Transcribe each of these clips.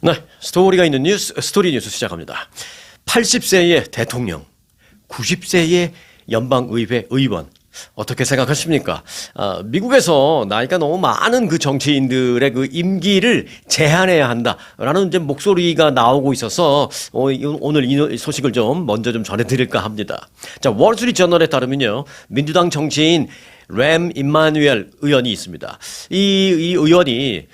네, 스토리가 있는 뉴스, 스토리 뉴스 시작합니다. 80세의 대통령, 90세의 연방의회 의원. 어떻게 생각하십니까? 미국에서 나이가 너무 많은 그 정치인들의 그 임기를 제한해야 한다라는 이제 목소리가 나오고 있어서 오늘 이 소식을 좀 먼저 좀 전해드릴까 합니다. 자, 월스트리트저널에 따르면요, 민주당 정치인 램 임마누엘 의원이 있습니다. 이 의원이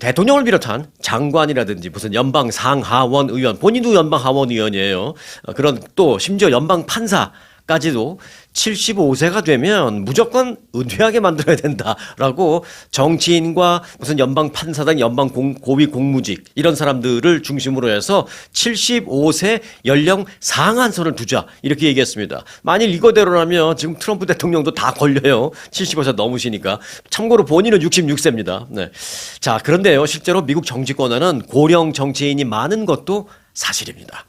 대통령을 비롯한 장관이라든지 무슨 연방 상하원 의원, 본인도 연방 하원 의원이에요. 그런 또 심지어 연방 판사까지도 75세가 되면 무조건 은퇴하게 만들어야 된다라고 정치인과 무슨 연방 판사당, 연방 고위 공무직 이런 사람들을 중심으로 해서 75세 연령 상한선을 두자 이렇게 얘기했습니다. 만일 이거대로라면 지금 트럼프 대통령도 다 걸려요. 75세 넘으시니까. 참고로 본인은 66세입니다. 네. 자, 그런데요, 실제로 미국 정치권에는 고령 정치인이 많은 것도 사실입니다.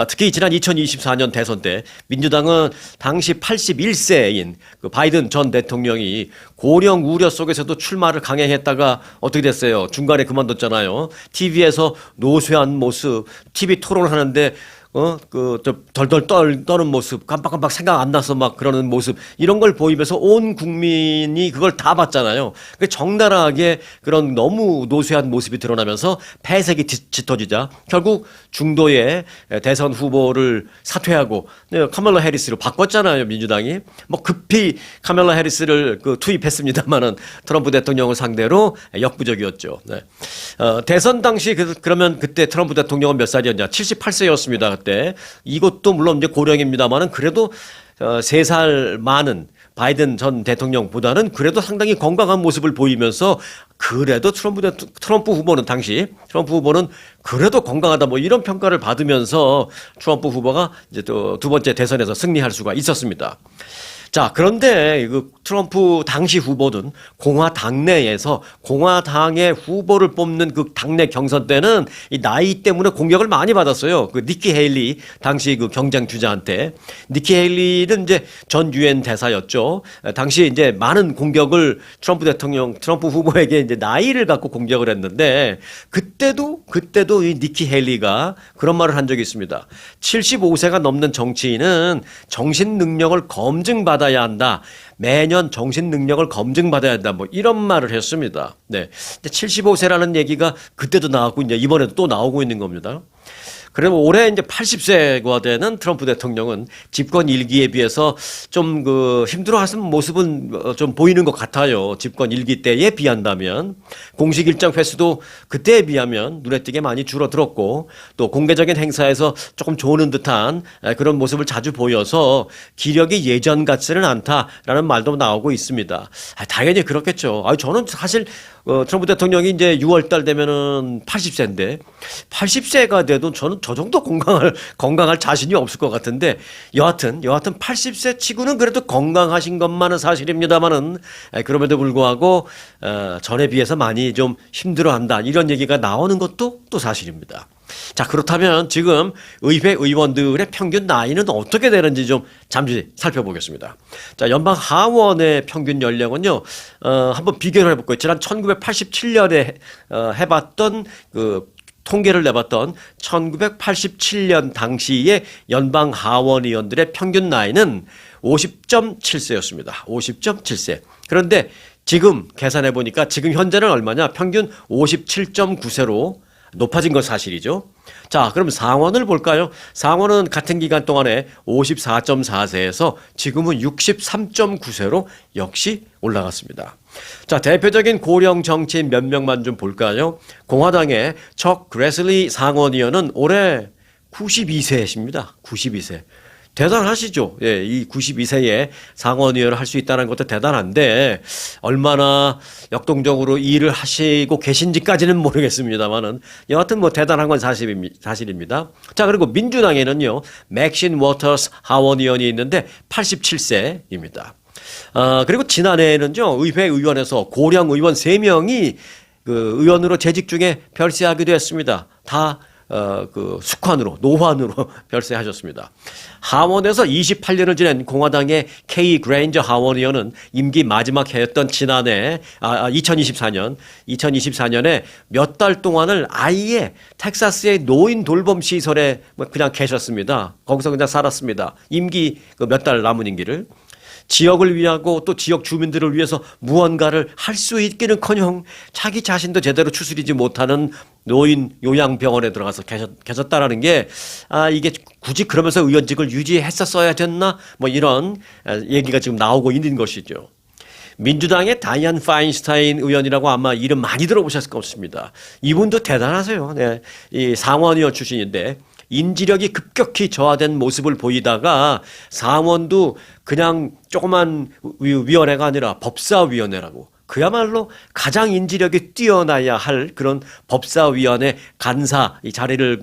특히 지난 2024년 대선 때 민주당은 당시 81세인 그 바이든 전 대통령이 고령 우려 속에서도 출마를 강행했다가 어떻게 됐어요? 중간에 그만뒀잖아요. TV에서 노쇠한 모습, TV 토론을 하는데 덜덜 떠는 모습, 깜빡깜빡 생각 안 나서 막 그러는 모습, 이런 걸 보이면서 온 국민이 그걸 다 봤잖아요. 적나라하게 그런 너무 노쇠한 모습이 드러나면서 폐색이 짙어지자 결국 중도의 대선 후보를 사퇴하고 카멀라 해리스로 바꿨잖아요, 민주당이. 뭐 급히 카멀라 해리스를 투입했습니다만은 트럼프 대통령을 상대로 역부족이었죠. 네. 대선 당시 그러면 그때 트럼프 대통령은 몇 살이었냐? 78세였습니다. 때 이것도 물론 이제 고령입니다만은 그래도 3살 많은 바이든 전 대통령보다는 그래도 상당히 건강한 모습을 보이면서 그래도 트럼프 후보는 당시 트럼프 후보는 그래도 건강하다 뭐 이런 평가를 받으면서 트럼프 후보가 이제 또 두 번째 대선에서 승리할 수가 있었습니다. 자, 그런데 그 트럼프 당시 후보는 공화당 내에서 공화당의 후보를 뽑는 그 당내 경선 때는 이 나이 때문에 공격을 많이 받았어요. 그 니키 헤일리 당시 그 경쟁 주자한테. 니키 헤일리는 이제 전 유엔 대사였죠. 당시 이제 많은 공격을 트럼프 후보에게 이제 나이를 갖고 공격을 했는데 그때도 이 니키 헤일리가 그런 말을 한 적이 있습니다. 75세가 넘는 정치인은 정신 능력을 검증받아야 한다. 매년 정신 능력을 검증받아야 한다. 뭐 이런 말을 했습니다. 네. 75세라는 얘기가 그때도 나왔고 이제 이번에도 또 나오고 있는 겁니다. 그리고 올해 이제 80세가 되는 트럼프 대통령은 집권 일기에 비해서 좀 힘들어하는 모습은 좀 보이는 것 같아요. 집권 일기 때에 비한다면. 공식 일정 횟수도 그때에 비하면 눈에 띄게 많이 줄어들었고 또 공개적인 행사에서 조금 조는 듯한 그런 모습을 자주 보여서 기력이 예전 같지는 않다라는 말도 나오고 있습니다. 당연히 그렇겠죠. 저는 사실 트럼프 대통령이 이제 6월 달 되면은 80세인데 80세가 돼도 저는 저 정도 건강할 자신이 없을 것 같은데 여하튼 80세 치고는 그래도 건강하신 것만은 사실입니다만은 그럼에도 불구하고 전에 비해서 많이 좀 힘들어한다 이런 얘기가 나오는 것도 또 사실입니다. 자, 그렇다면 지금 의회 의원들의 평균 나이는 어떻게 되는지 좀 잠시 살펴보겠습니다. 자, 연방 하원의 평균 연령은요, 한번 비교를 해볼까요? 지난 1987년에 해봤던 통계를 내봤던 1987년 당시의 연방 하원 의원들의 평균 나이는 50.7세였습니다. 50.7세. 그런데 지금 계산해 보니까 지금 현재는 얼마냐? 평균 57.9세로 높아진 건 사실이죠. 자, 그럼 상원을 볼까요? 상원은 같은 기간 동안에 54.4세에서 지금은 63.9세로 역시 올라갔습니다. 자, 대표적인 고령 정치인 몇 명만 좀 볼까요? 공화당의 척 그래슬리 상원 의원은 올해 92세이십니다. 92세. 대단하시죠. 예, 이 92세에 상원 의원을 할 수 있다는 것도 대단한데 얼마나 역동적으로 일을 하시고 계신지까지는 모르겠습니다만은 여하튼 뭐 대단한 건 사실입니다. 자, 그리고 민주당에는요, 맥신 워터스 하원 의원이 있는데 87세입니다. 그리고 지난해에는요, 의회 의원에서 고령 의원 3명이 그 의원으로 재직 중에 별세하기도 했습니다. 다 그 숙환으로 노환으로 별세하셨습니다. 하원에서 28년을 지낸 공화당의 Kay Granger 하원 의원은 임기 마지막 해였던 지난해 2024년에 몇 달 동안을 아예 텍사스의 노인 돌봄 시설에 그냥 계셨습니다. 거기서 그냥 살았습니다. 임기 몇 달 남은 임기를. 지역을 위하고 또 지역 주민들을 위해서 무언가를 할 수 있기는커녕 자기 자신도 제대로 추스리지 못하는 노인 요양병원에 들어가서 계셨다라는 게 이게 굳이 그러면서 의원직을 유지했었어야 됐나 뭐 이런 얘기가 지금 나오고 있는 것이죠. 민주당의 다이안 파인스타인 의원이라고 아마 이름 많이 들어보셨을 것같습니다. 이분도 대단하세요. 네. 이 상원의원 출신인데 인지력이 급격히 저하된 모습을 보이다가 상원도 그냥 조그만 위원회가 아니라 법사위원회라고 그야말로 가장 인지력이 뛰어나야 할 그런 법사위원회 간사 이 자리를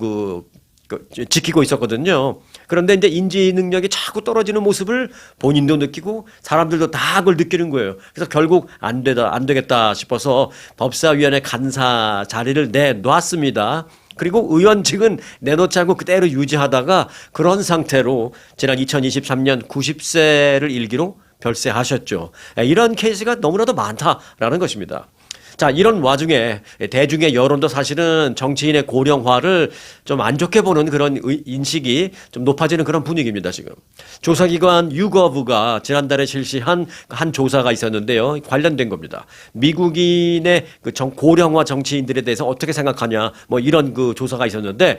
지키고 있었거든요. 그런데 이제 인지 능력이 자꾸 떨어지는 모습을 본인도 느끼고 사람들도 다 그걸 느끼는 거예요. 그래서 결국 안 되겠다 싶어서 법사위원회 간사 자리를 내놨습니다. 그리고 의원직은 내놓지 않고 그대로 유지하다가 그런 상태로 지난 2023년 90세를 일기로 별세하셨죠. 이런 케이스가 너무나도 많다라는 것입니다. 자, 이런 와중에 대중의 여론도 사실은 정치인의 고령화를 좀 안 좋게 보는 그런 인식이 좀 높아지는 그런 분위기입니다, 지금. 조사기관 유거브가 지난달에 실시한 한 조사가 있었는데요. 관련된 겁니다. 미국인의 고령화 정치인들에 대해서 어떻게 생각하냐, 뭐 이런 조사가 있었는데,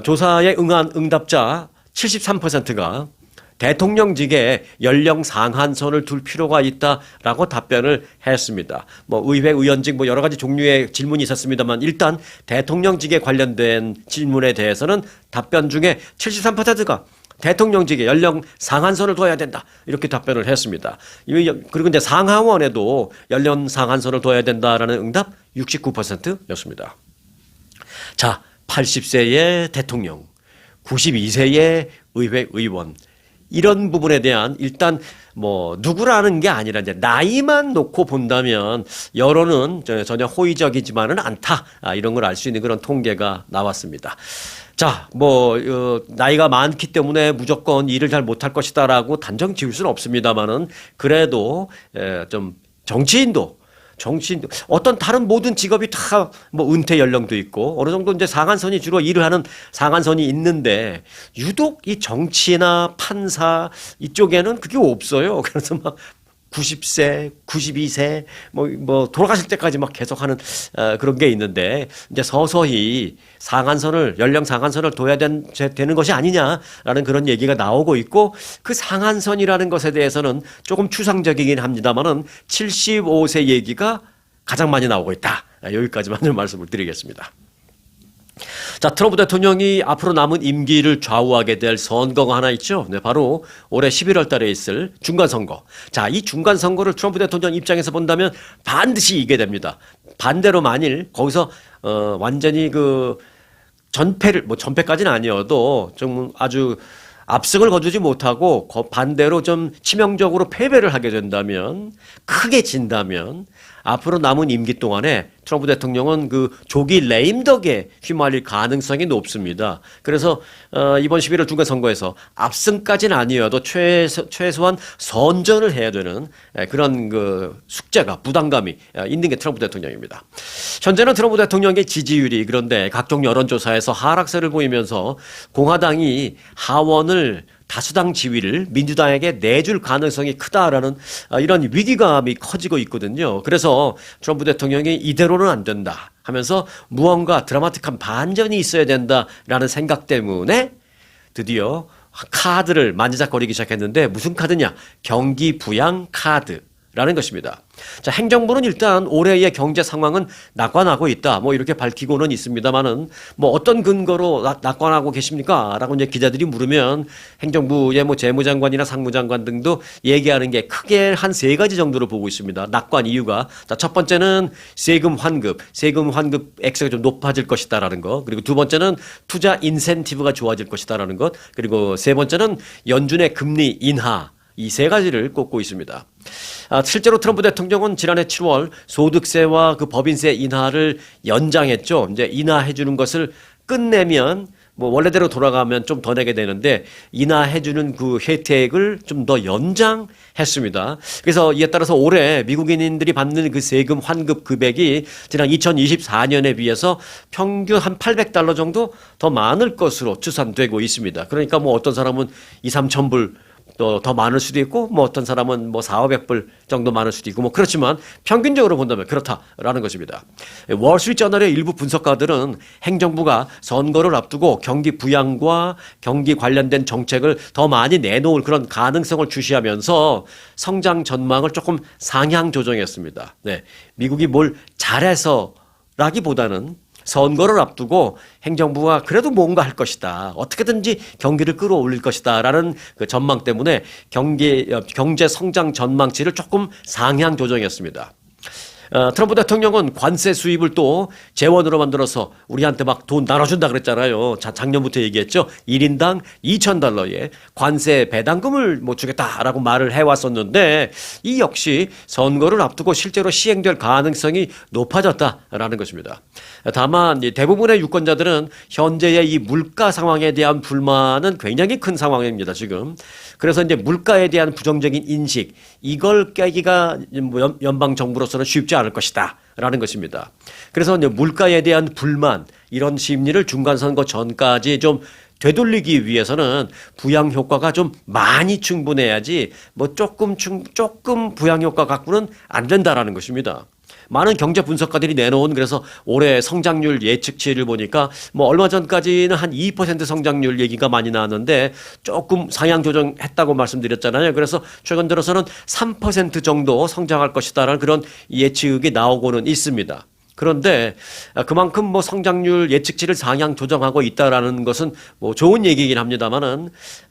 조사에 응한 응답자 73%가 대통령직에 연령 상한선을 둘 필요가 있다라고 답변을 했습니다. 뭐 의회 의원직 뭐 여러 가지 종류의 질문이 있었습니다만 일단 대통령직에 관련된 질문에 대해서는 답변 중에 73%가 대통령직에 연령 상한선을 둬야 된다 이렇게 답변을 했습니다. 그리고 이제 상하원에도 연령 상한선을 둬야 된다라는 응답 69%였습니다. 자, 80세의 대통령, 92세의 의회 의원. 이런 부분에 대한 일단 뭐 누구라는 게 아니라 이제 나이만 놓고 본다면 여론은 전혀 호의적이지만은 않다. 이런 걸 알 수 있는 그런 통계가 나왔습니다. 자, 뭐 나이가 많기 때문에 무조건 일을 잘 못할 것이다라고 단정 지을 수는 없습니다만은 그래도 좀 정치인도 어떤 다른 모든 직업이 다 뭐 은퇴 연령도 있고 어느 정도 이제 상한선이 주로 일을 하는 상한선이 있는데 유독 이 정치나 판사 이쪽에는 그게 없어요. 그래서 막 90세, 92세 뭐 돌아가실 때까지 막 계속하는 그런 게 있는데 이제 서서히 연령 상한선을 둬야 되는 것이 아니냐라는 그런 얘기가 나오고 있고 그 상한선이라는 것에 대해서는 조금 추상적이긴 합니다만은 75세 얘기가 가장 많이 나오고 있다. 여기까지만 좀 말씀을 드리겠습니다. 자, 트럼프 대통령이 앞으로 남은 임기를 좌우하게 될 선거가 하나 있죠. 네, 바로 올해 11월 달에 있을 중간선거. 자, 이 중간선거를 트럼프 대통령 입장에서 본다면 반드시 이기게 됩니다. 반대로 만일 거기서 완전히 전패까지는 아니어도 좀 아주 압승을 거두지 못하고 반대로 좀 치명적으로 패배를 하게 된다면, 크게 진다면 앞으로 남은 임기 동안에 트럼프 대통령은 조기 레임덕에 휘말릴 가능성이 높습니다. 그래서 이번 11월 중간선거에서 압승까지는 아니어도 최소한 선전을 해야 되는 그런 숙제가 부담감이 있는 게 트럼프 대통령입니다. 현재는 트럼프 대통령의 지지율이 그런데 각종 여론조사에서 하락세를 보이면서 공화당이 하원을 다수당 지위를 민주당에게 내줄 가능성이 크다라는 이런 위기감이 커지고 있거든요. 그래서 트럼프 대통령이 이대로는 안 된다 하면서 무언가 드라마틱한 반전이 있어야 된다라는 생각 때문에 드디어 카드를 만지작거리기 시작했는데 무슨 카드냐? 경기 부양 카드라는 것입니다. 자, 행정부는 일단 올해의 경제 상황은 낙관하고 있다. 뭐 이렇게 밝히고는 있습니다만은 뭐 어떤 근거로 낙관하고 계십니까? 라고 이제 기자들이 물으면 행정부의 뭐 재무장관이나 상무장관 등도 얘기하는 게 크게 한 세 가지 정도로 보고 있습니다. 낙관 이유가. 자, 첫 번째는 세금 환급 액수가 좀 높아질 것이다라는 것. 그리고 두 번째는 투자 인센티브가 좋아질 것이다라는 것. 그리고 세 번째는 연준의 금리 인하. 이 세 가지를 꼽고 있습니다. 실제로 트럼프 대통령은 지난해 7월 소득세와 법인세 인하를 연장했죠. 이제 인하해 주는 것을 끝내면 뭐 원래대로 돌아가면 좀 더 내게 되는데 인하해주는 그 혜택을 좀 더 연장했습니다. 그래서 이에 따라서 올해 미국인들이 받는 그 세금 환급 금액이 지난 2024년에 비해서 평균 한 $800 정도 더 많을 것으로 추산되고 있습니다. 그러니까 뭐 어떤 사람은 2, 3천 불 또 더 많을 수도 있고 뭐 어떤 사람은 뭐 4, 500불 정도 많을 수도 있고 뭐 그렇지만 평균적으로 본다면 그렇다라는 것입니다. 월스트리트저널의 일부 분석가들은 행정부가 선거를 앞두고 경기 부양과 경기 관련된 정책을 더 많이 내놓을 그런 가능성을 주시하면서 성장 전망을 조금 상향 조정했습니다. 네, 미국이 뭘 잘해서라기보다는 선거를 앞두고 행정부가 그래도 뭔가 할 것이다. 어떻게든지 경기를 끌어올릴 것이다. 라는 그 전망 때문에 경제 성장 전망치를 조금 상향 조정했습니다. 트럼프 대통령은 관세 수입을 또 재원으로 만들어서 우리한테 막 돈 나눠준다 그랬잖아요. 작년부터 얘기했죠. 1인당 $2,000의 관세 배당금을 뭐 주겠다라고 말을 해왔었는데 이 역시 선거를 앞두고 실제로 시행될 가능성이 높아졌다라는 것입니다. 다만 대부분의 유권자들은 현재의 이 물가 상황에 대한 불만은 굉장히 큰 상황입니다. 지금. 그래서 이제 물가에 대한 부정적인 인식 이걸 깨기가 연방 정부로서는 쉽지 않을 것이다. 라는 것입니다. 그래서 이제 물가에 대한 불만 이런 심리를 중간선거 전까지 좀 되돌리기 위해서는 부양 효과가 좀 많이 충분해야지 뭐 조금 부양 효과 갖고는 안 된다라는 것입니다. 많은 경제 분석가들이 내놓은 그래서 올해 성장률 예측치를 보니까 뭐 얼마 전까지는 한 2% 성장률 얘기가 많이 나왔는데 조금 상향 조정했다고 말씀드렸잖아요. 그래서 최근 들어서는 3% 정도 성장할 것이다라는 그런 예측이 나오고는 있습니다. 그런데 그만큼 뭐 성장률 예측치를 상향 조정하고 있다라는 것은 뭐 좋은 얘기이긴 합니다만은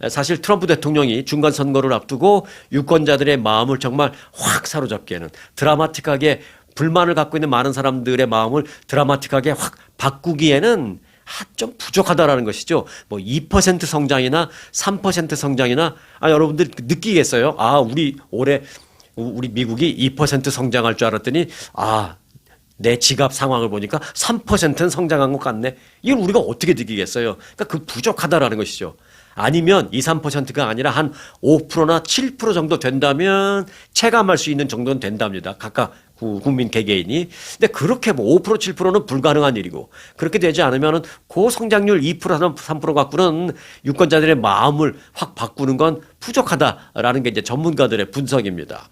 사실 트럼프 대통령이 중간 선거를 앞두고 유권자들의 마음을 정말 확 사로잡기에는 드라마틱하게 불만을 갖고 있는 많은 사람들의 마음을 드라마틱하게 확 바꾸기에는 좀 부족하다라는 것이죠. 뭐 2% 성장이나 3% 성장이나 여러분들 느끼겠어요? 우리 올해 우리 미국이 2% 성장할 줄 알았더니 내 지갑 상황을 보니까 3%는 성장한 것 같네. 이걸 우리가 어떻게 느끼겠어요? 그러니까 그 부족하다라는 것이죠. 아니면 2, 3%가 아니라 한 5%나 7% 정도 된다면 체감할 수 있는 정도는 된답니다. 각각 국민 개개인이. 근데 그렇게 뭐 5%, 7%는 불가능한 일이고 그렇게 되지 않으면은 고성장률 2%, 3% 갖고는 유권자들의 마음을 확 바꾸는 건 부족하다라는 게 이제 전문가들의 분석입니다.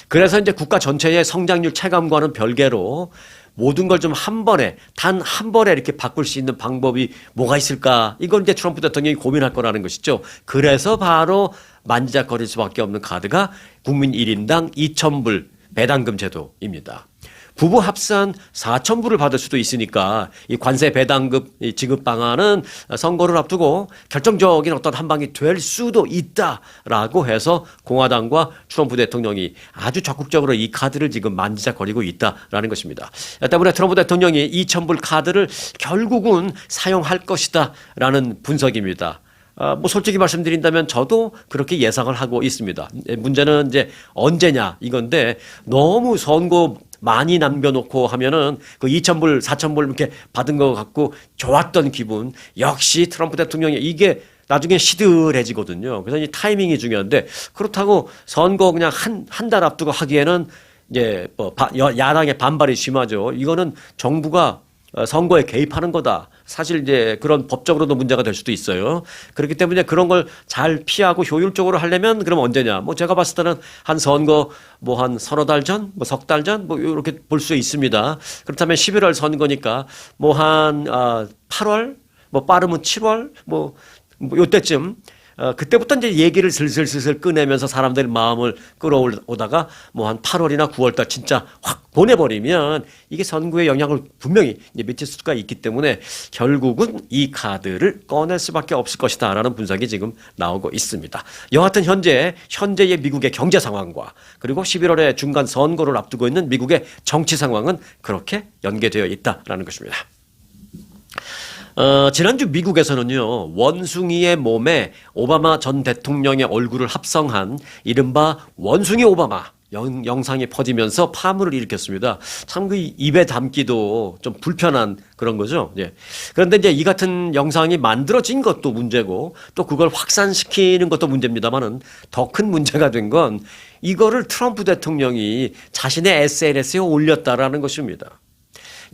그래서 이제 국가 전체의 성장률 체감과는 별개로 모든 걸 좀 단 한 번에 이렇게 바꿀 수 있는 방법이 뭐가 있을까? 이건 이제 트럼프 대통령이 고민할 거라는 것이죠. 그래서 바로 만지작거릴 수밖에 없는 카드가 국민 1인당 2,000불 배당금 제도입니다. 부부 합산 4,000불을 받을 수도 있으니까 이 관세 배당금 지급 방안은 선거를 앞두고 결정적인 어떤 한 방이 될 수도 있다라고 해서 공화당과 트럼프 대통령이 아주 적극적으로 이 카드를 지금 만지작거리고 있다라는 것입니다. 때문에 트럼프 대통령이 2,000불 카드를 결국은 사용할 것이다라는 분석입니다. 뭐 솔직히 말씀드린다면 저도 그렇게 예상을 하고 있습니다. 문제는 이제 언제냐 이건데 너무 선거 많이 남겨놓고 하면은 그 2,000불, 4,000불 이렇게 받은 거 갖고 좋았던 기분 역시 트럼프 대통령이 이게 나중에 시들해지거든요. 그래서 이 타이밍이 중요한데 그렇다고 선거 그냥 한 달 앞두고 하기에는 이제 뭐 야당의 반발이 심하죠. 이거는 정부가 선거에 개입하는 거다. 사실 이제 그런 법적으로도 문제가 될 수도 있어요. 그렇기 때문에 그런 걸 잘 피하고 효율적으로 하려면 그럼 언제냐? 뭐 제가 봤을 때는 한 선거 뭐 한 서너 달 전, 뭐 석 달 전, 뭐 이렇게 볼 수 있습니다. 그렇다면 11월 선거니까 뭐 한 8월, 뭐 빠르면 7월, 뭐 요때쯤. 그때부터 이제 얘기를 슬슬 꺼내면서 사람들의 마음을 끌어오다가 뭐 한 8월이나 9월달 진짜 확 보내버리면 이게 선거에 영향을 분명히 미칠 수가 있기 때문에 결국은 이 카드를 꺼낼 수밖에 없을 것이다라는 분석이 지금 나오고 있습니다. 여하튼 현재의 미국의 경제 상황과 그리고 11월에 중간 선거를 앞두고 있는 미국의 정치 상황은 그렇게 연계되어 있다라는 것입니다. 지난주 미국에서는요, 원숭이의 몸에 오바마 전 대통령의 얼굴을 합성한 이른바 원숭이 오바마, 영상이 퍼지면서 파문을 일으켰습니다. 참 그 입에 담기도 좀 불편한 그런 거죠. 예. 그런데 이제 이 같은 영상이 만들어진 것도 문제고 또 그걸 확산시키는 것도 문제입니다만은 더 큰 문제가 된 건 이거를 트럼프 대통령이 자신의 SNS에 올렸다라는 것입니다.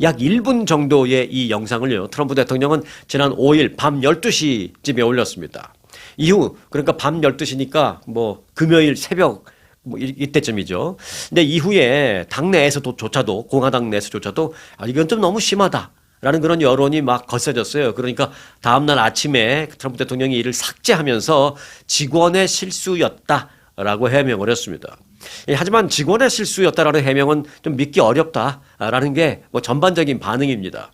약 1분 정도의 이 영상을요, 트럼프 대통령은 지난 5일 밤 12시쯤에 올렸습니다. 이후, 그러니까 밤 12시니까 뭐 금요일 새벽 뭐 이때쯤이죠. 근데 이후에 당내에서조차도 공화당 내에서조차도 이건 좀 너무 심하다라는 그런 여론이 막 거세졌어요. 그러니까 다음날 아침에 트럼프 대통령이 이를 삭제하면서 직원의 실수였다라고 해명을 했습니다. 하지만 직원의 실수였다라는 해명은 좀 믿기 어렵다라는 게 뭐 전반적인 반응입니다.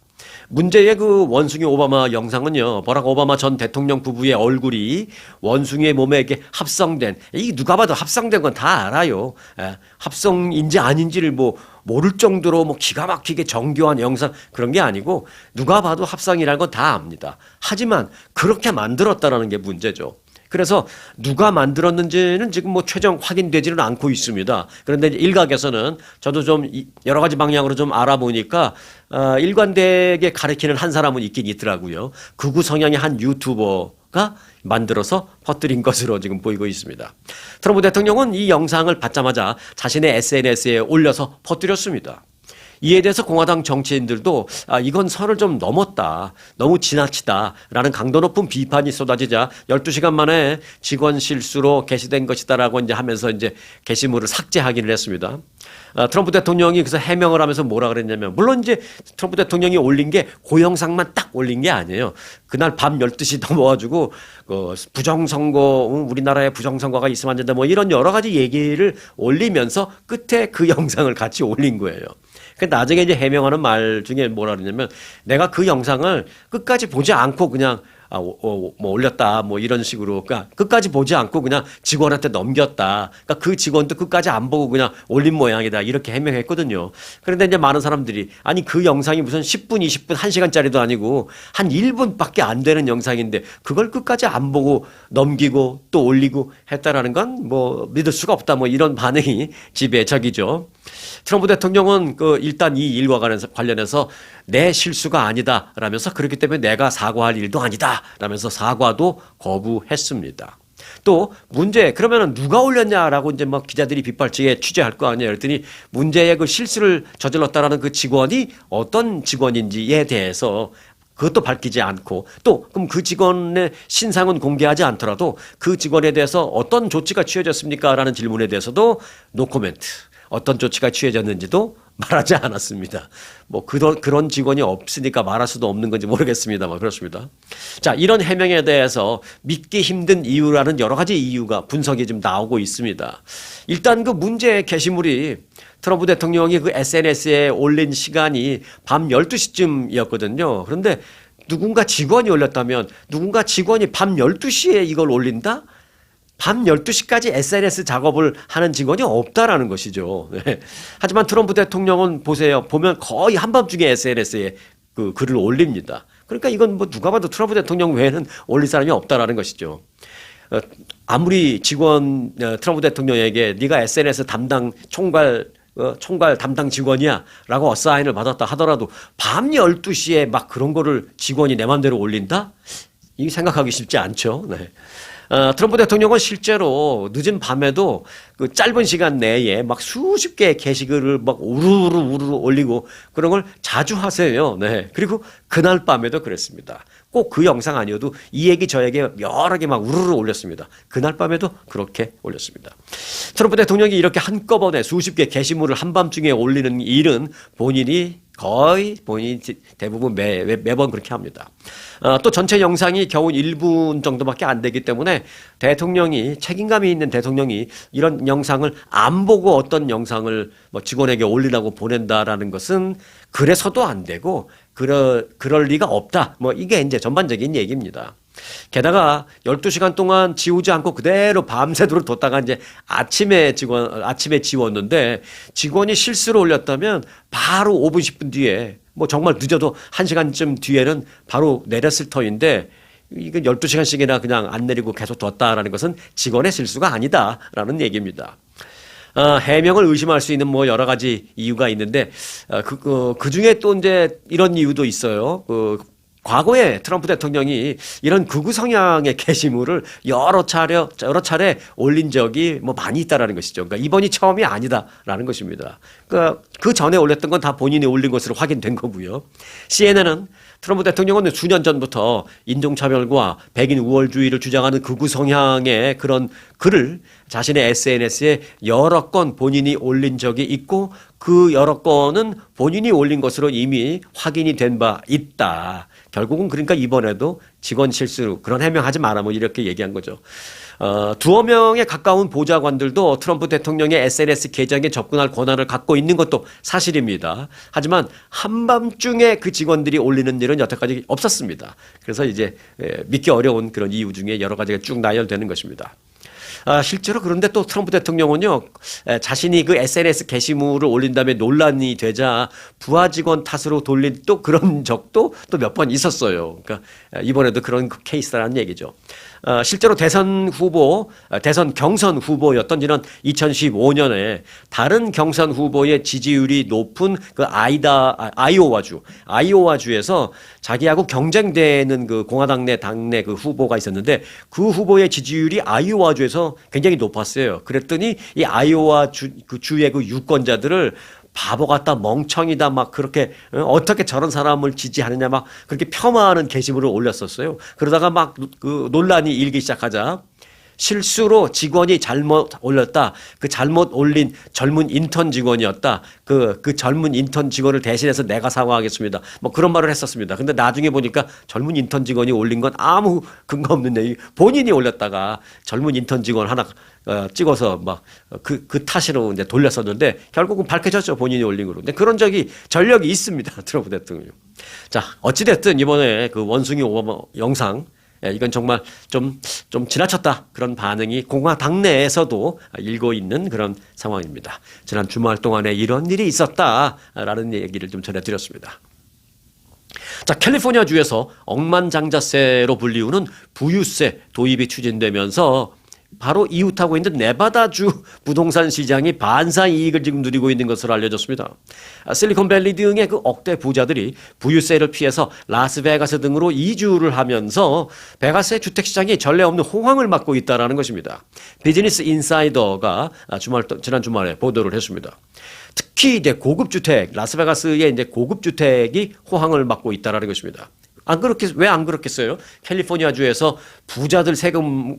문제의 그 원숭이 오바마 영상은요, 버락 오바마 전 대통령 부부의 얼굴이 원숭이의 몸에 이렇게 합성된, 이 누가 봐도 합성된 건 다 알아요. 합성인지 아닌지를 뭐 모를 정도로 뭐 기가 막히게 정교한 영상 그런 게 아니고 누가 봐도 합성이라는 건 다 압니다. 하지만 그렇게 만들었다라는 게 문제죠. 그래서 누가 만들었는지는 지금 뭐 최종 확인되지는 않고 있습니다. 그런데 일각에서는 저도 좀 여러 가지 방향으로 좀 알아보니까 일관되게 가리키는 한 사람은 있긴 있더라고요. 극우 성향의 한 유튜버가 만들어서 퍼뜨린 것으로 지금 보이고 있습니다. 트럼프 대통령은 이 영상을 받자마자 자신의 SNS에 올려서 퍼뜨렸습니다. 이에 대해서 공화당 정치인들도 이건 선을 좀 넘었다. 너무 지나치다라는 강도 높은 비판이 쏟아지자 12시간 만에 직원 실수로 게시된 것이다라고 이제 하면서 이제 게시물을 삭제하기를 했습니다. 트럼프 대통령이 그래서 해명을 하면서 뭐라 그랬냐면, 물론 이제 트럼프 대통령이 올린 게 그 영상만 딱 올린 게 아니에요. 그날 밤 12시 넘어가지고 부정선거, 우리나라에 부정선거가 있으면 안 된다 뭐 이런 여러 가지 얘기를 올리면서 끝에 그 영상을 같이 올린 거예요. 나중에 이제 해명하는 말 중에 뭐라 그러냐면, 내가 그 영상을 끝까지 보지 않고 그냥 뭐 올렸다 뭐 이런 식으로, 그러니까 끝까지 보지 않고 그냥 직원한테 넘겼다. 그러니까 그 직원도 끝까지 안 보고 그냥 올린 모양이다 이렇게 해명했거든요. 그런데 이제 많은 사람들이 아니 그 영상이 무슨 10분, 20분, 1시간짜리도 아니고 한 1분밖에 안 되는 영상인데 그걸 끝까지 안 보고 넘기고 또 올리고 했다라는 건 뭐 믿을 수가 없다 뭐 이런 반응이 지배적이죠. 트럼프 대통령은 일단 이 일과 관련해서 내 실수가 아니다 라면서, 그렇기 때문에 내가 사과할 일도 아니다 라면서 사과도 거부했습니다. 또 그러면은 누가 올렸냐라고 이제 막 기자들이 빗발치게 취재할 거 아니에요. 그랬더니 문제의 그 실수를 저질렀다라는 그 직원이 어떤 직원인지에 대해서 그것도 밝히지 않고, 또 그럼 그 직원의 신상은 공개하지 않더라도 그 직원에 대해서 어떤 조치가 취해졌습니까? 라는 질문에 대해서도 노코멘트. 어떤 조치가 취해졌는지도 말하지 않았습니다. 뭐 그런 직원이 없으니까 말할 수도 없는 건지 모르겠습니다만 그렇습니다. 자, 이런 해명에 대해서 믿기 힘든 이유라는 여러 가지 이유가 분석이 좀 나오고 있습니다. 일단 그 문제의 게시물이 트럼프 대통령이 그 SNS에 올린 시간이 밤 12시쯤이었거든요. 그런데 누군가 직원이 올렸다면, 누군가 직원이 밤 12시에 이걸 올린다? 밤 12시까지 SNS 작업을 하는 직원이 없다라는 것이죠. 네. 하지만 트럼프 대통령은 보면 거의 한밤중에 SNS에 그 글을 올립니다. 그러니까 이건 뭐 누가 봐도 트럼프 대통령 외에는 올릴 사람이 없다라는 것이죠. 아무리 트럼프 대통령에게 네가 SNS 담당 총괄 담당 직원이야 라고 어사인을 받았다 하더라도 밤 12시에 막 그런 거를 직원이 내 맘대로 올린다? 이게 생각하기 쉽지 않죠. 네. 트럼프 대통령은 실제로 늦은 밤에도 그 짧은 시간 내에 막 수십 개의 게시글을 막 우르르 올리고 그런 걸 자주 하세요. 네. 그리고 그날 밤에도 그랬습니다. 꼭 그 영상 아니어도 이 얘기 저 얘기 여러 개 막 우르르 올렸습니다. 그날 밤에도 그렇게 올렸습니다. 트럼프 대통령이 이렇게 한꺼번에 수십 개 게시물을 한밤중에 올리는 일은 본인이 대부분 매번 그렇게 합니다. 또 전체 영상이 겨우 1분 정도밖에 안 되기 때문에 책임감이 있는 대통령이 이런 영상을 안 보고 어떤 영상을 뭐 직원에게 올리라고 보낸다라는 것은 그래서도 안 되고 그럴 리가 없다. 뭐 이게 이제 전반적인 얘기입니다. 게다가 12시간 동안 지우지 않고 그대로 밤새도록 뒀다가 이제 아침에 지웠는데, 직원이 실수로 올렸다면 바로 5분, 10분 뒤에, 뭐 정말 늦어도 1시간쯤 뒤에는 바로 내렸을 터인데, 이건 12시간씩이나 그냥 안 내리고 계속 뒀다라는 것은 직원의 실수가 아니다라는 얘기입니다. 해명을 의심할 수 있는 뭐 여러 가지 이유가 있는데 그 중에 또 이제 이런 이유도 있어요. 과거에 트럼프 대통령이 이런 극우 성향의 게시물을 여러 차례 올린 적이 뭐 많이 있다라는 것이죠. 그러니까 이번이 처음이 아니다라는 것입니다. 그러니까 그 전에 올렸던 건 다 본인이 올린 것으로 확인된 거고요. CNN은 트럼프 대통령은 수년 전부터 인종차별과 백인 우월주의를 주장하는 극우 성향의 그런 글을 자신의 SNS에 여러 건 본인이 올린 적이 있고 그 여러 건은 본인이 올린 것으로 이미 확인이 된 바 있다. 결국은 그러니까 이번에도 직원 실수 그런 해명하지 마라 뭐 이렇게 얘기한 거죠. 두어 명에 가까운 보좌관들도 트럼프 대통령의 SNS 계정에 접근할 권한을 갖고 있는 것도 사실입니다. 하지만 한밤중에 그 직원들이 올리는 일은 여태까지 없었습니다. 그래서 이제 믿기 어려운 그런 이유 중에 여러 가지가 쭉 나열되는 것입니다. 실제로 그런데 또 트럼프 대통령은요, 자신이 그 SNS 게시물을 올린 다음에 논란이 되자 부하 직원 탓으로 돌린 또 그런 적도 또 몇 번 있었어요. 그러니까 이번에도 그런 케이스라는 얘기죠. 실제로 대선 경선 후보였던 지난 2015년에 다른 경선 후보의 지지율이 높은 그 아이오와주에서 자기하고 경쟁되는 그 공화당 내 당내 그 후보가 있었는데 그 후보의 지지율이 아이오와주에서 굉장히 높았어요. 그랬더니 이 아이오와 주의 그 유권자들을 바보 같다, 멍청이다, 막 그렇게 어떻게 저런 사람을 지지하느냐 막 그렇게 폄하하는 게시물을 올렸었어요. 그러다가 막 그 논란이 일기 시작하자 실수로 직원이 잘못 올렸다. 그 잘못 올린 젊은 인턴 직원이었다. 그 젊은 인턴 직원을 대신해서 내가 사과하겠습니다. 뭐 그런 말을 했었습니다. 근데 나중에 보니까 젊은 인턴 직원이 올린 건 아무 근거 없는 얘기. 본인이 올렸다가 젊은 인턴 직원 하나 찍어서 막 그 탓으로 이제 돌렸었는데 결국은 밝혀졌죠. 본인이 올린 거로. 근데 그런 전력이 있습니다. 트럼프 대통령. 자, 어찌됐든 이번에 그 원숭이 오바마 영상 이건 정말 좀 지나쳤다. 그런 반응이 공화당 내에서도 일고 있는 그런 상황입니다. 지난 주말 동안에 이런 일이 있었다라는 얘기를 좀 전해드렸습니다. 자, 캘리포니아주에서 억만장자세로 불리우는 부유세 도입이 추진되면서 바로 이웃하고 있는 네바다주 부동산 시장이 반사 이익을 지금 누리고 있는 것으로 알려졌습니다. 실리콘밸리 등의 그 억대 부자들이 부유세를 피해서 라스베가스 등으로 이주를 하면서 베가스의 주택시장이 전례 없는 호황을 맞고 있다는 것입니다. 비즈니스 인사이더가 지난 주말에 보도를 했습니다. 특히 이제 고급 주택, 라스베가스의 이제 고급 주택이 호황을 맞고 있다는 것입니다. 왜 안 그렇겠어요? 캘리포니아주에서 부자들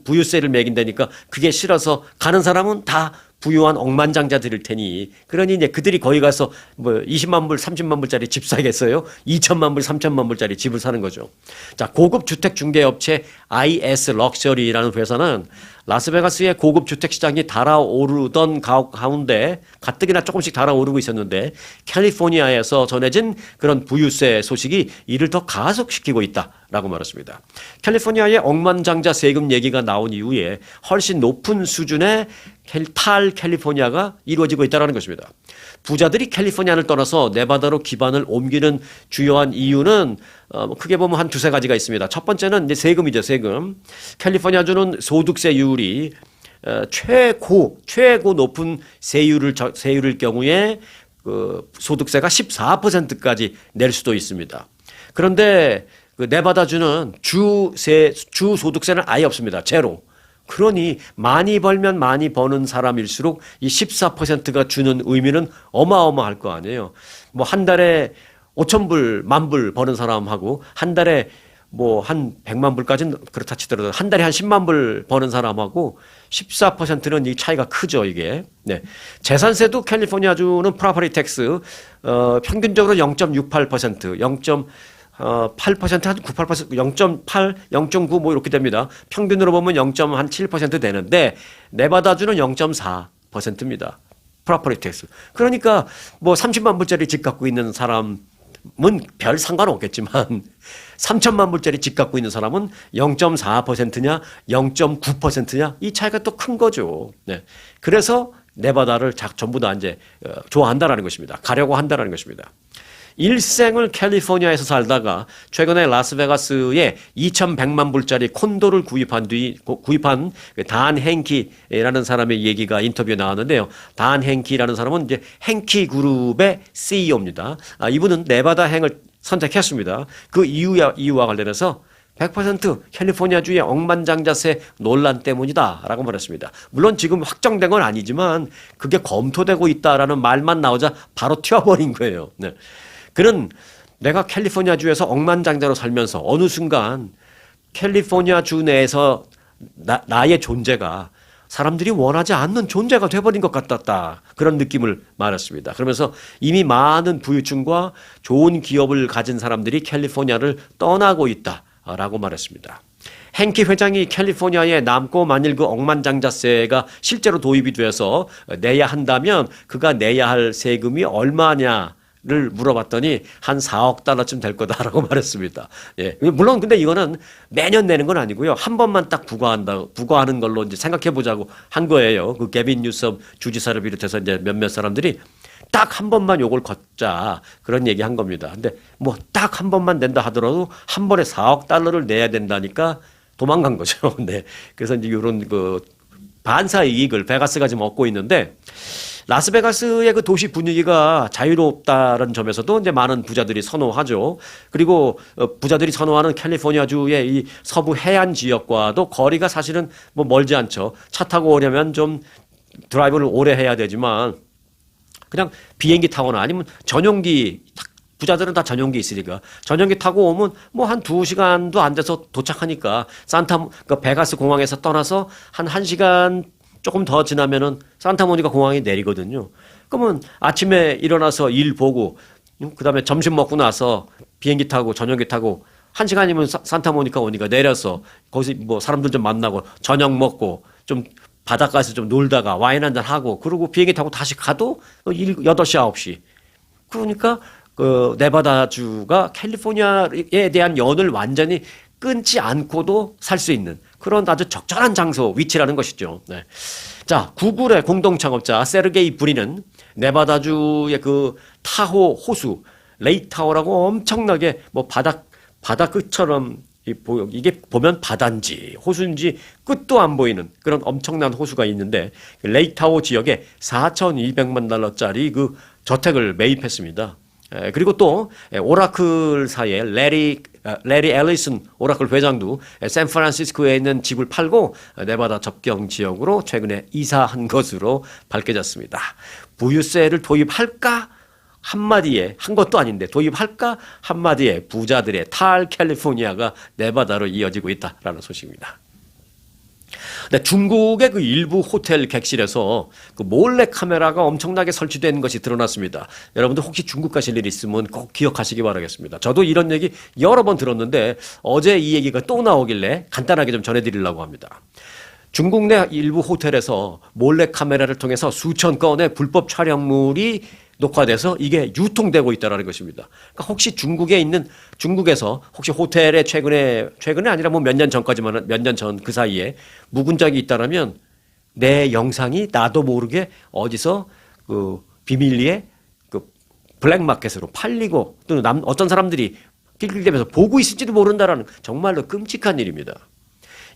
부유세를 매긴다니까 그게 싫어서 가는 사람은 다 부유한 억만장자들일 테니 그러니 이제 그들이 거기 가서 뭐 20만 불, 30만 불짜리 집 사겠어요? 2천만 불, 3천만 불짜리 집을 사는 거죠. 자, 고급 주택 중개업체 IS 럭셔리라는 회사는 라스베가스의 고급 주택 시장이 달아오르던 가운데 가뜩이나 조금씩 달아오르고 있었는데 캘리포니아에서 전해진 그런 부유세 소식이 이를 더 가속시키고 있다라고 말했습니다. 캘리포니아의 억만장자 세금 얘기가 나온 이후에 훨씬 높은 수준의 캘리포니아가 이루어지고 있다는 것입니다. 부자들이 캘리포니아를 떠나서 네바다로 기반을 옮기는 주요한 이유는 크게 보면 한 두세 가지가 있습니다. 첫 번째는 이제 세금이죠, 세금. 캘리포니아주는 소득세율이 최고 높은 세율일 경우에 그 소득세가 14%까지 낼 수도 있습니다. 그런데 그 네바다주는 주 소득세는 아예 없습니다. 제로. 그러니 많이 벌면 많이 버는 사람일수록 이 14%가 주는 의미는 어마어마할 거 아니에요. 뭐 한 달에 5,000불, 10,000불 버는 사람하고 한 달에 뭐 한 100만 불까지는 그렇다 치더라도 한 달에 한 10만 불 버는 사람하고 14%는 이 차이가 크죠, 이게. 네. 재산세도 캘리포니아주는 프로퍼티 텍스 평균적으로 0.68%, 8%, 한 9%, 0.8, 0.9 뭐 이렇게 됩니다. 평균으로 보면 0.7% 되는데 네바다주는 0.4%입니다. 프로퍼티 텍스. 그러니까 뭐 30만 불짜리 집 갖고 있는 사람은 별 상관없겠지만 3천만 불짜리 집 갖고 있는 사람은 0.4%냐 0.9%냐 이 차이가 또 큰 거죠. 네. 그래서 네바다를 전부 다 이제 좋아한다라는 것입니다. 가려고 한다라는 것입니다. 일생을 캘리포니아에서 살다가 최근에 라스베가스에 2,100만 불짜리 콘도를 구입한 단 행키라는 사람의 얘기가 인터뷰에 나왔는데요. 단 행키라는 사람은 이제 행키 그룹의 CEO입니다. 이분은 네바다 행을 선택했습니다. 그 이유와 관련해서 100% 캘리포니아주의 억만장자세 논란 때문이다라고 말했습니다. 물론 지금 확정된 건 아니지만 그게 검토되고 있다라는 말만 나오자 바로 튀어버린 거예요. 네. 그는 내가 캘리포니아주에서 억만장자로 살면서 어느 순간 캘리포니아주 내에서 나의 존재가 사람들이 원하지 않는 존재가 돼버린 것 같았다. 그런 느낌을 말했습니다. 그러면서 이미 많은 부유층과 좋은 기업을 가진 사람들이 캘리포니아를 떠나고 있다라고 말했습니다. 행키 회장이 캘리포니아에 남고 만일 그 억만장자세가 실제로 도입이 돼서 내야 한다면 그가 내야 할 세금이 얼마냐 를 물어봤더니 한 4억 달러쯤 될 거다라고 말했습니다. 예. 물론 근데 이거는 매년 내는 건 아니고요. 한 번만 딱 부과하는 걸로 이제 생각해 보자고 한 거예요. 그 개빈 뉴섬 주지사를 비롯해서 이제 몇몇 사람들이 딱 한 번만 요걸 걷자 그런 얘기 한 겁니다. 근데 뭐 딱 한 번만 낸다 하더라도 한 번에 4억 달러를 내야 된다니까 도망간 거죠. 네. 그래서 이제 이런 그 반사 이익을 베가스가 지금 얻고 있는데 라스베가스의 그 도시 분위기가 자유롭다는 점에서도 이제 많은 부자들이 선호하죠. 그리고 부자들이 선호하는 캘리포니아주의 이 서부 해안 지역과도 거리가 사실은 뭐 멀지 않죠. 차 타고 오려면 좀 드라이브를 오래 해야 되지만 그냥 비행기 타거나 아니면 전용기, 부자들은 다 전용기 있으니까 전용기 타고 오면 뭐 한 2시간도 안 돼서 도착하니까 그 베가스 공항에서 떠나서 한 1시간 조금 더 지나면은 산타모니카 공항에 내리거든요. 그러면 아침에 일어나서 일 보고 그다음에 점심 먹고 나서 비행기 타고 전용기 타고 1시간이면 산타모니카 오니까 내려서 거기서 뭐 사람들 좀 만나고 저녁 먹고 좀 바닷가에서 좀 놀다가 와인 한잔 하고 그러고 비행기 타고 다시 가도 8시 9시. 그러니까 그 네바다주가 캘리포니아에 대한 연을 완전히 끊지 않고도 살 수 있는 그런 아주 적절한 장소, 위치라는 것이죠. 네. 자, 구글의 공동 창업자 세르게이 브린은 네바다주의 그 타호 호수, 레이타호라고 엄청나게 뭐 바다 끝처럼 이게 보면 바다인지 호수인지 끝도 안 보이는 그런 엄청난 호수가 있는데 레이타호 지역에 4,200만 달러짜리 그 저택을 매입했습니다. 그리고 또 오라클사의 레리 앨리슨 오라클 회장도 샌프란시스코에 있는 집을 팔고 네바다 접경 지역으로 최근에 이사한 것으로 밝혀졌습니다. 부유세를 도입할까? 한마디에 한 것도 아닌데 도입할까? 한마디에 부자들의 탈 캘리포니아가 네바다로 이어지고 있다라는 소식입니다. 네, 중국의 그 일부 호텔 객실에서 그 몰래 카메라가 엄청나게 설치된 것이 드러났습니다. 여러분들 혹시 중국 가실 일 있으면 꼭 기억하시기 바라겠습니다. 저도 이런 얘기 여러 번 들었는데 어제 이 얘기가 또 나오길래 간단하게 좀 전해드리려고 합니다. 중국 내 일부 호텔에서 몰래 카메라를 통해서 수천 건의 불법 촬영물이 녹화돼서 이게 유통되고 있다는 것입니다. 그러니까 혹시 중국에서 혹시 호텔에 최근에 아니라 뭐 몇 년 전까지만 몇 년 전 그 사이에 묵은 적이 있다라면 내 영상이 나도 모르게 어디서 그 비밀리에 그 블랙마켓으로 팔리고 또는 어떤 사람들이 낄낄대면서 보고 있을지도 모른다라는 정말로 끔찍한 일입니다.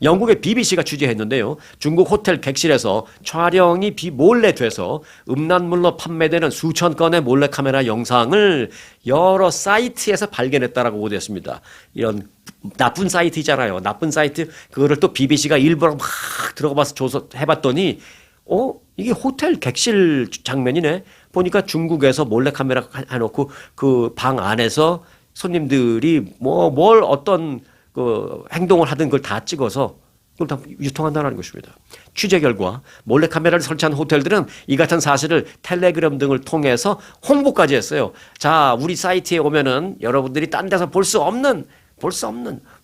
영국의 BBC가 취재했는데요. 중국 호텔 객실에서 촬영이 몰래 돼서 음란물로 판매되는 수천 건의 몰래카메라 영상을 여러 사이트에서 발견했다라고 보도했습니다. 이런 나쁜 사이트잖아요. 나쁜 사이트 그거를 또 BBC가 일부러 막 들어가봐서 조사해봤더니 이게 호텔 객실 장면이네. 보니까 중국에서 몰래카메라 해놓고 그 방 안에서 손님들이 뭘 어떤 그 행동을 하든 그걸 다 찍어서 그걸 다 유통한다는 것입니다. 취재 결과 몰래카메라를 설치한 호텔들은 이 같은 사실을 텔레그램 등을 통해서 홍보까지 했어요. 자, 우리 사이트에 오면은 여러분들이 딴 데서 볼 수 없는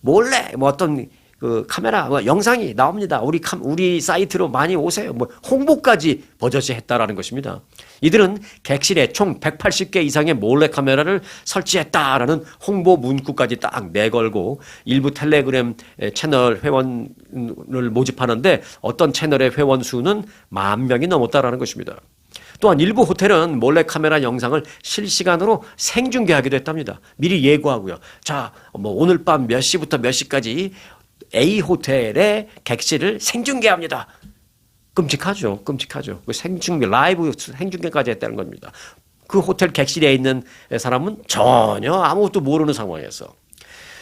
몰래 뭐 어떤 그 카메라 영상이 나옵니다. 우리 사이트로 많이 오세요. 뭐 홍보까지 버젓이 했다라는 것입니다. 이들은 객실에 총 180개 이상의 몰래카메라를 설치했다라는 홍보 문구까지 딱 내걸고 일부 텔레그램 채널 회원을 모집하는데 어떤 채널의 회원 수는 10,000명이 넘었다라는 것입니다. 또한 일부 호텔은 몰래카메라 영상을 실시간으로 생중계하기도 했답니다. 미리 예고하고요. 자, 뭐 오늘 밤 몇 시부터 몇 시까지 A 호텔의 객실을 생중계합니다. 끔찍하죠. 끔찍하죠. 그 생중계, 라이브 생중계까지 했다는 겁니다. 그 호텔 객실에 있는 사람은 전혀 아무것도 모르는 상황에서.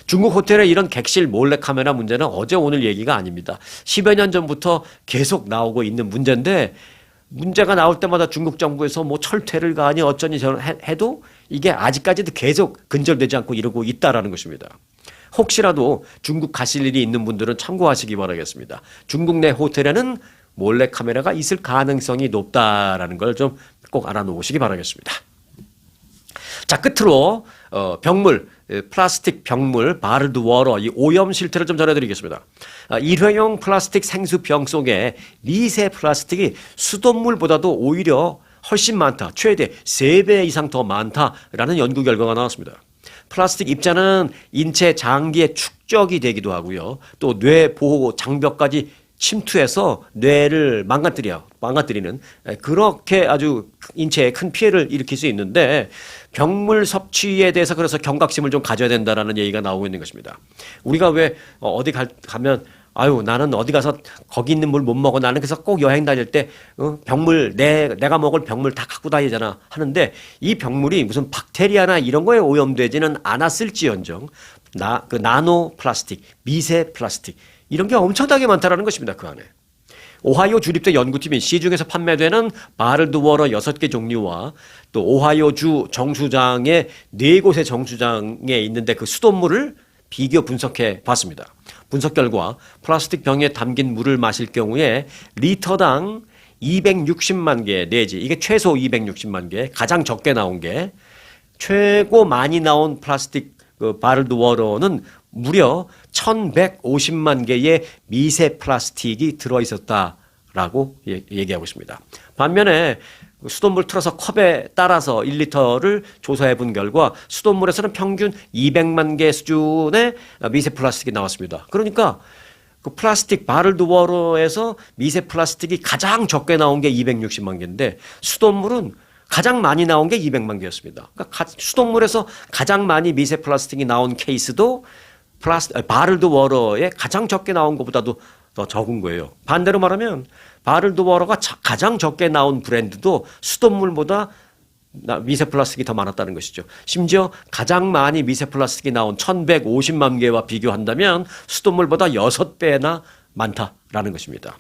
중국 호텔의 이런 객실 몰래카메라 문제는 어제 오늘 얘기가 아닙니다. 10여 년 전부터 계속 나오고 있는 문제인데, 문제가 나올 때마다 중국 정부에서 뭐 철퇴를 가하니 어쩌니 해도 이게 아직까지도 계속 근절되지 않고 이러고 있다라는 것입니다. 혹시라도 중국 가실 일이 있는 분들은 참고하시기 바라겠습니다. 중국 내 호텔에는 몰래카메라가 있을 가능성이 높다라는 걸 좀 꼭 알아놓으시기 바라겠습니다. 자, 끝으로 병물, 플라스틱 병물, 바르드 워러, 이 오염 실태를 좀 전해드리겠습니다. 일회용 플라스틱 생수병 속에 미세 플라스틱이 수돗물보다도 오히려 훨씬 많다. 최대 3배 이상 더 많다라는 연구 결과가 나왔습니다. 플라스틱 입자는 인체 장기에 축적이 되기도 하고요. 또 뇌 보호 장벽까지 침투해서 뇌를 망가뜨리는 그렇게 아주 인체에 큰 피해를 일으킬 수 있는데, 병물 섭취에 대해서 그래서 경각심을 좀 가져야 된다라는 얘기가 나오고 있는 것입니다. 우리가 왜 어디 가면 아유, 나는 어디 가서 거기 있는 물 못 먹어. 나는 그래서 꼭 여행 다닐 때 병물 내가 먹을 병물 다 갖고 다니잖아 하는데, 이 병물이 무슨 박테리아나 이런 거에 오염되지는 않았을지언정 그 나노 플라스틱, 미세 플라스틱 이런 게 엄청나게 많다라는 것입니다. 그 안에. 오하이오 주립대 연구팀이 시중에서 판매되는 바르드 워러 6개 종류와 또 오하이오주 정수장의 4곳의 정수장에 있는데 그 수돗물을 비교 분석해 봤습니다. 분석 결과 플라스틱 병에 담긴 물을 마실 경우에 리터당 260만 개 내지, 이게 최소 260만 개, 가장 적게 나온 게, 최고 많이 나온 플라스틱 바르드 워러는 무려 1150만 개의 미세 플라스틱이 들어있었다라고 얘기하고 있습니다. 반면에 수돗물 틀어서 컵에 따라서 1리터를 조사해 본 결과 수돗물에서는 평균 200만 개 수준의 미세 플라스틱이 나왔습니다. 그러니까 그 플라스틱 바르드 워러에서 미세 플라스틱이 가장 적게 나온 게 260만 개인데, 수돗물은 가장 많이 나온 게 200만 개였습니다. 그러니까 수돗물에서 가장 많이 미세 플라스틱이 나온 케이스도 바르드 워러에 가장 적게 나온 것보다도 더 적은 거예요. 반대로 말하면 바르드 워러가 가장 적게 나온 브랜드도 수돗물보다 미세 플라스틱이 더 많았다는 것이죠. 심지어 가장 많이 미세 플라스틱이 나온 1150만 개와 비교한다면 수돗물보다 6배나 많다라는 것입니다.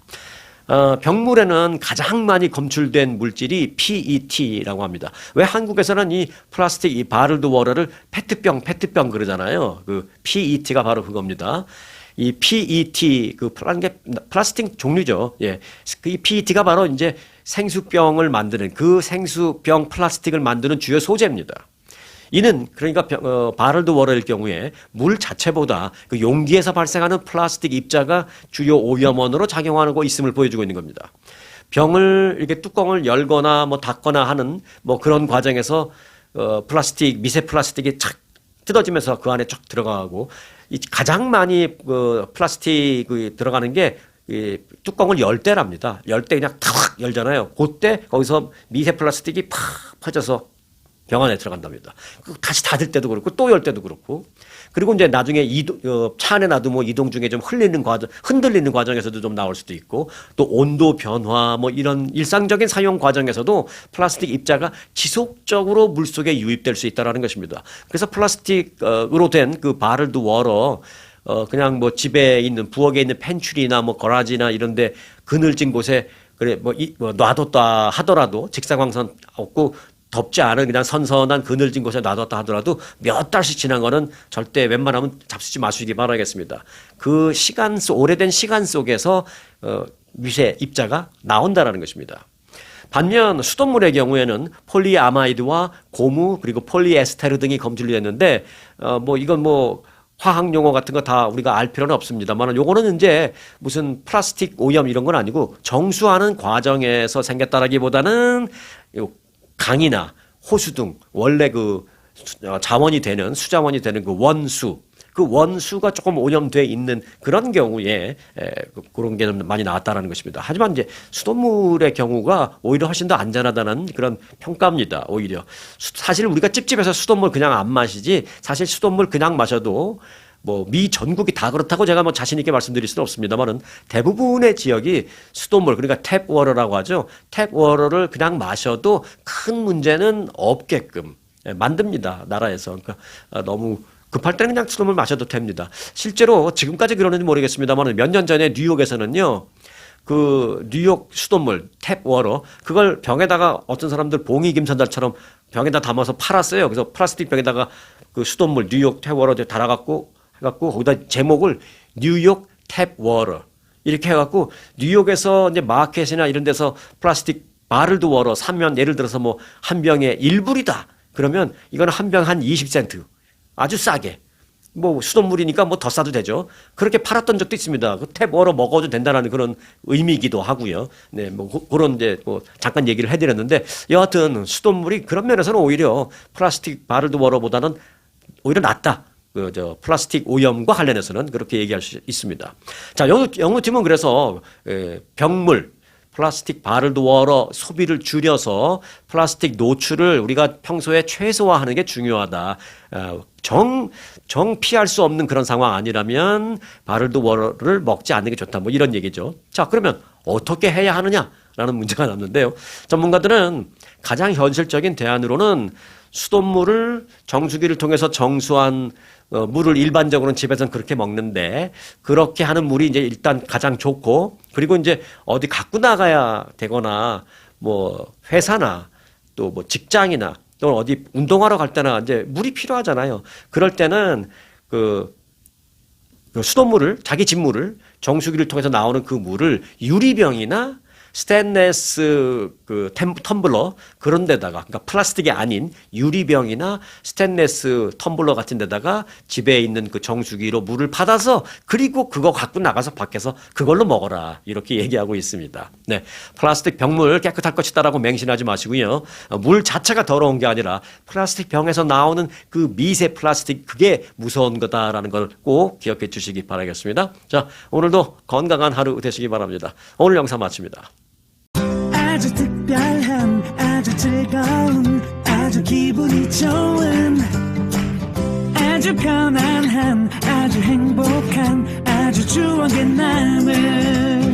병물에는 가장 많이 검출된 물질이 PET라고 합니다. 왜 한국에서는 이 플라스틱, 이 바르드 워러를 페트병 그러잖아요. 그 PET가 바로 그겁니다. 이 PET, 그 플라스틱 종류죠. 예. 그 PET가 바로 이제 생수병을 만드는, 그 생수병 플라스틱을 만드는 주요 소재입니다. 이는 그러니까 바르드 워러일 경우에 물 자체보다 그 용기에서 발생하는 플라스틱 입자가 주요 오염원으로 작용하고 있음을 보여주고 있는 겁니다. 병을 이렇게 뚜껑을 열거나 뭐 닫거나 하는 뭐 그런 과정에서 플라스틱, 미세 플라스틱이 착 뜯어지면서 그 안에 쫙 들어가고, 가장 많이 플라스틱이 들어가는 게 이 뚜껑을 열 때랍니다. 열 때 그냥 탁 열잖아요. 그때 거기서 미세 플라스틱이 팍 퍼져서 병 안에 들어간답니다. 다시 닫을 때도 그렇고 또 열 때도 그렇고, 그리고 이제 나중에 차 안에 놔두면 이동 중에 좀 흔들리는 과정에서도 좀 나올 수도 있고, 또 온도 변화 뭐 이런 일상적인 사용 과정에서도 플라스틱 입자가 지속적으로 물 속에 유입될 수 있다라는 것입니다. 그래서 플라스틱으로 된 그 바르드 워러, 그냥 뭐 집에 있는 부엌에 있는 펜츄리나 뭐 거라지나 이런데 그늘진 곳에 그래 뭐 놔뒀다 하더라도, 직사광선 없고 덥지 않은 그냥 선선한 그늘진 곳에 놔뒀다 하더라도 몇 달씩 지난 거는 절대 웬만하면 잡수지 마시기 바라겠습니다. 그 오래된 시간 속에서 미세 입자가 나온다라는 것입니다. 반면 수돗물의 경우에는 폴리아마이드와 고무 그리고 폴리에스테르 등이 검출됐는데, 이건 화학 용어 같은 거 다 우리가 알 필요는 없습니다만, 요거는 이제 무슨 플라스틱 오염 이런 건 아니고 정수하는 과정에서 생겼다라기보다는 강이나 호수 등 원래 그 수자원이 되는 그 원수, 그 원수가 조금 오염돼 있는 그런 경우에 그런 게 많이 나왔다라는 것입니다. 하지만 이제 수돗물의 경우가 오히려 훨씬 더 안전하다는 그런 평가입니다. 오히려 사실 우리가 찝찝해서 수돗물 그냥 안 마시지 사실 수돗물 그냥 마셔도 뭐 미 전국이 다 그렇다고 제가 뭐 자신 있게 말씀드릴 수는 없습니다만은 대부분의 지역이 수돗물 그러니까 탭워러라고 하죠. 탭워러를 그냥 마셔도 큰 문제는 없게끔 만듭니다. 나라에서. 그러니까 너무 급할 때는 그냥 수돗물 마셔도 됩니다. 실제로 지금까지 그러는지 모르겠습니다만 몇 년 전에 뉴욕에서는요. 그 뉴욕 수돗물 탭워러 그걸 병에다가 어떤 사람들 봉이 김선달처럼 병에다 담아서 팔았어요. 그래서 플라스틱 병에다가 그 수돗물 뉴욕 탭워러 달아갖고 해갖고 거기다 제목을 뉴욕 탭워러 이렇게 해갖고 뉴욕에서 이제 마켓이나 이런 데서 플라스틱 바를드 워러 사면 예를 들어서 뭐 한 병에 1불이다. 그러면 이거는 한 병 한 20센트. 아주 싸게. 뭐 수돗물이니까 뭐 더 싸도 되죠. 그렇게 팔았던 적도 있습니다. 그 탭워러 먹어도 된다는 그런 의미이기도 하고요. 네, 뭐 그런 이제 뭐 잠깐 얘기를 해드렸는데 여하튼 수돗물이 그런 면에서는 오히려 플라스틱 바를드 워러보다는 오히려 낫다. 플라스틱 오염과 관련해서는 그렇게 얘기할 수 있습니다. 자, 연구팀은 그래서 병물, 플라스틱 바를드 워러 소비를 줄여서 플라스틱 노출을 우리가 평소에 최소화하는 게 중요하다. 정 피할 수 없는 그런 상황 아니라면 바를드 워러를 먹지 않는 게 좋다. 뭐 이런 얘기죠. 자, 그러면 어떻게 해야 하느냐라는 문제가 남는데요. 전문가들은 가장 현실적인 대안으로는 수돗물을 정수기를 통해서 정수한 물을 일반적으로는 집에서는 그렇게 먹는데 그렇게 하는 물이 이제 일단 가장 좋고 그리고 이제 어디 갖고 나가야 되거나 뭐 회사나 또 뭐 직장이나 또 어디 운동하러 갈 때나 이제 물이 필요하잖아요. 그럴 때는 그 수돗물을 자기 집 물을 정수기를 통해서 나오는 그 물을 유리병이나 스테인레스 그 텀블러 그런 데다가 그러니까 플라스틱이 아닌 유리병이나 스테인레스 텀블러 같은 데다가 집에 있는 그 정수기로 물을 받아서 그리고 그거 갖고 나가서 밖에서 그걸로 먹어라 이렇게 얘기하고 있습니다. 네, 플라스틱 병물 깨끗할 것이다라고 맹신하지 마시고요. 물 자체가 더러운 게 아니라 플라스틱 병에서 나오는 그 미세 플라스틱 그게 무서운 거다라는 걸 꼭 기억해 주시기 바라겠습니다. 자, 오늘도 건강한 하루 되시기 바랍니다. 오늘 영상 마칩니다. 아주 특별한 아주 즐거운 아주 기분이 좋은 아주 편안한 아주 행복한 아주 추억의 남을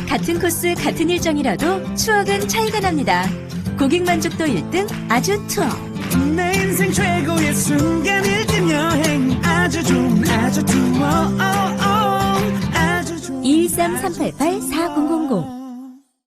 같은 코스 같은 일정이라도 추억은 차이가 납니다. 고객 만족도 1등 아주 투어. 내 인생 최고의 순간 1등 여행 아주 좋은 아주 투어 아주 좋은 213-388-4000